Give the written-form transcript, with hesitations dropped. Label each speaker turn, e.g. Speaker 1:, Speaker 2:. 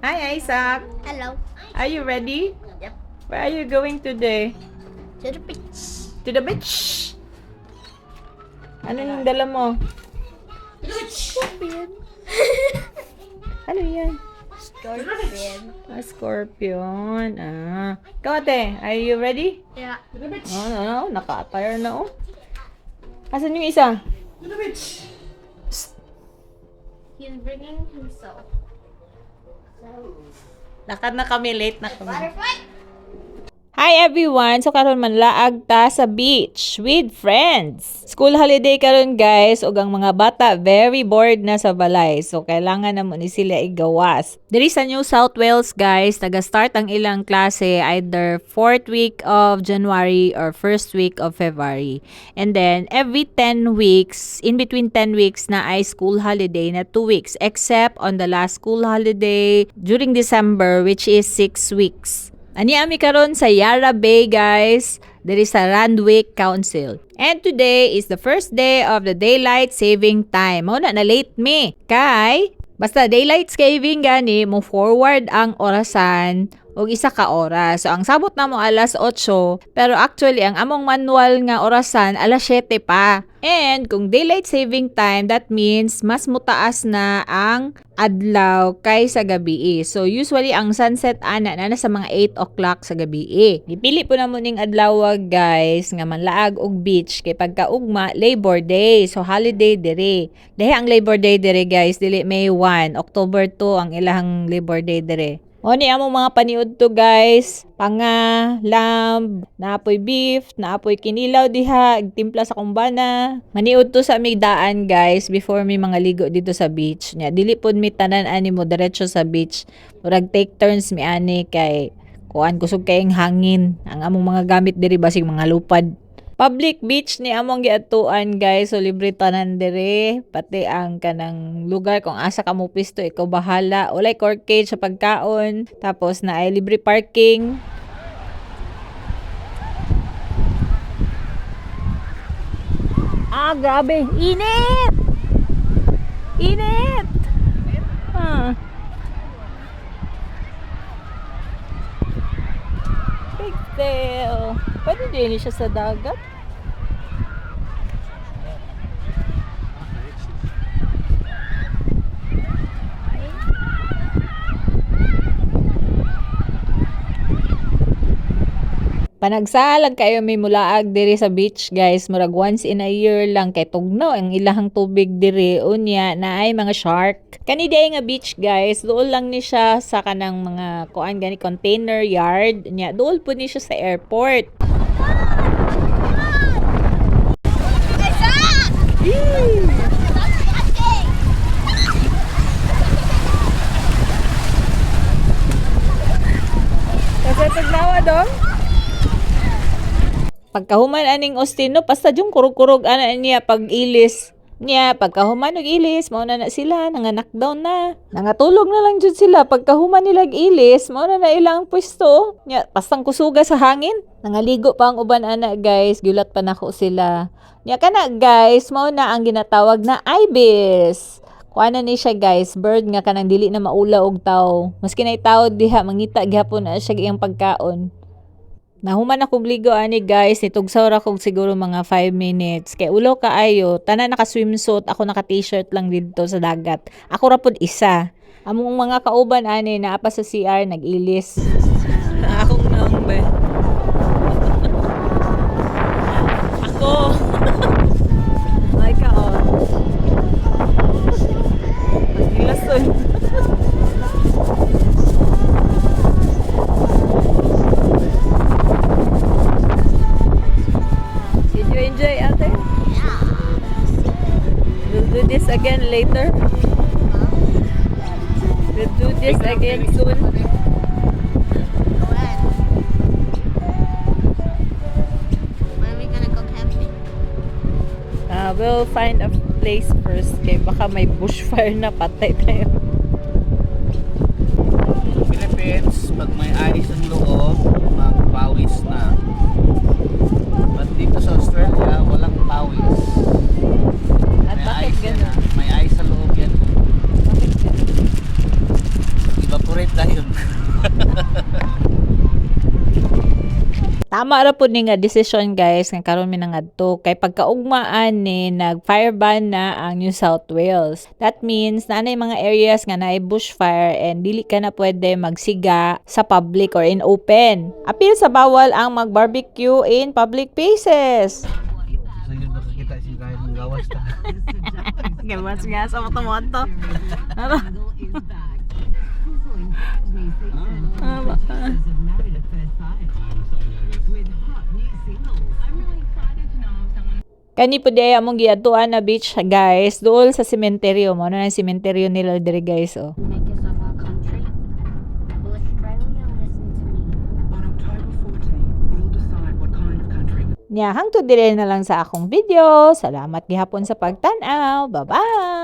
Speaker 1: Hi, Isaac.
Speaker 2: Hello.
Speaker 1: Are you ready?
Speaker 2: Yep.
Speaker 1: Where are you going today?
Speaker 2: To the beach.
Speaker 1: To the beach. Ano yung dala mo?
Speaker 2: Scorpion.
Speaker 1: Ano yan?
Speaker 2: Scorpion.
Speaker 1: Scorpion. Ikaw ate, are you ready?
Speaker 2: Yeah.
Speaker 1: Oh, naka-attire na oh. Asan yung isa?
Speaker 2: He's bringing himself.
Speaker 1: Lakad na kami, late na kami.
Speaker 2: Butterfly.
Speaker 1: Hi everyone! So karon man laag ta sa beach with friends. School holiday karon guys ug ang mga bata very bored na sa balay. So kailangan na mo ni sila igawas. Diri sa New South Wales guys, taga-start ang ilang klase either 4th week of January or 1st week of February. And then every 10 weeks, in between 10 weeks na ay school holiday na 2 weeks except on the last school holiday during December which is 6 weeks. Ani ami karon sa Yarra Bay guys, there is a Randwick Council. And today is the first day of the daylight saving time. Mao na late me. Kay basta daylight saving gani mo forward ang orasan og isa ka oras. So ang sabot na mo alas 8, pero actually ang among manual nga orasan alas 7 pa. And kung daylight saving time, that means mas mutaas na ang adlaw kaysa gabi. So usually ang sunset ana na sa mga 8 o'clock sa gabi. Dipili po na mo ning adlaw guys nga manlaag og beach kay pagkaugma Labor Day. So holiday dire. Dahi ang Labor Day dire guys, dili May 1, October 2 ang ilahang Labor Day dire. O ni among mga paniud to guys, panga, lamb, naapoy beef, naapoy kinilaw diha, timpla sa kumbana. Maniud to sa migdaan guys before may mga ligo dito sa beach. Nya dili pod mi tanan ani mo diretso sa beach. Murag take turns mi ani kay kuan kusog kayong hangin. Ang among mga gamit diri basig mga lupad. Public beach ni among giatuan guys, so libre tanan dire, pati ang kanang lugar kung asa ka mo pisto ikaw bahala. Walay corkage sa pagkaon, tapos na ay libre parking. Grabe, init! Init! Big tail. Pwede din siya sa dagat. Panagsalag kayo may mulaag diri sa beach guys, murag once in a year lang kay tugnaw ang ilahang tubig diri unya na ay mga shark. Kani day nga beach guys, dool lang ni siya sa kanang mga kuan gani container yard nya, dool po ni siya sa airport. Kasi tugnawa dong. Pagkahuman aning Ostino, basta yung kurog-kurog ana niya pag-ilis. Niya, pagkahuman og ilis, mao na sila, nanganak down na. Nangatulog na lang jud sila, pagkahuman nila ilis, mao na ilang pwesto. Niya, pastang kusuga sa hangin. Nangaligo pa ang uban ana guys, gulat pa nako sila. Niya kana guys, mao na ang ginatawag na ibis. Kuana ni siya guys, bird nga kanang dili na maula og tawo. Maski nay tawo diha mangita gyapon na siya iyang pagkaon. Nahuman ako ligo ani guys, nitugsaw ra kog siguro mga 5 minutes. Kay ulo kaayo, tanan naka swimsuit, ako naka t-shirt lang dito sa dagat. Ako ra pud isa. Among mga kauban ani naa pa sa CR nag-ilis. Akong number. Ako. Ay ka on. Magilason. Enjoy ate?
Speaker 2: Yeah.
Speaker 1: We'll do this again later. We'll do this again soon.
Speaker 2: Go ahead. When are we gonna go camping?
Speaker 1: We'll find a place first. Kaya baka may bushfire na patay tayo.
Speaker 3: Philippines, pag may ice ang loob, magpawis na. But dito sa Australia, walang pawis.
Speaker 1: At
Speaker 3: May
Speaker 1: bakit
Speaker 3: ice yan,
Speaker 1: ganun?
Speaker 3: May ice sa loob yan.
Speaker 1: Bakit ganun?
Speaker 3: Evaporate
Speaker 1: Tama ra pud ni nga decision guys nga karon mi nangadto kay pagkaugmaan ni nag-fire ban na ang New South Wales. That means na mga areas nga naay bushfire and dili ka na pwede magsiga sa public or in open. Apil sa bawal ang mag-barbecue in public places.
Speaker 3: Sa yun makakita si kahit ng gawas ta.
Speaker 1: Gawas nga sa moto-moto. Kani po di among giadtuan na beach guys, dool sa sementeryo mo. Ano na sementeryo nila diri guys oh.
Speaker 2: Make us of our country. Will Australia listen to me?
Speaker 4: On October 14, we'll decide what kind of country
Speaker 1: Nya hangtod dire na lang sa akong video. Salamat gihapon sa pagtan-aw. Bye-bye.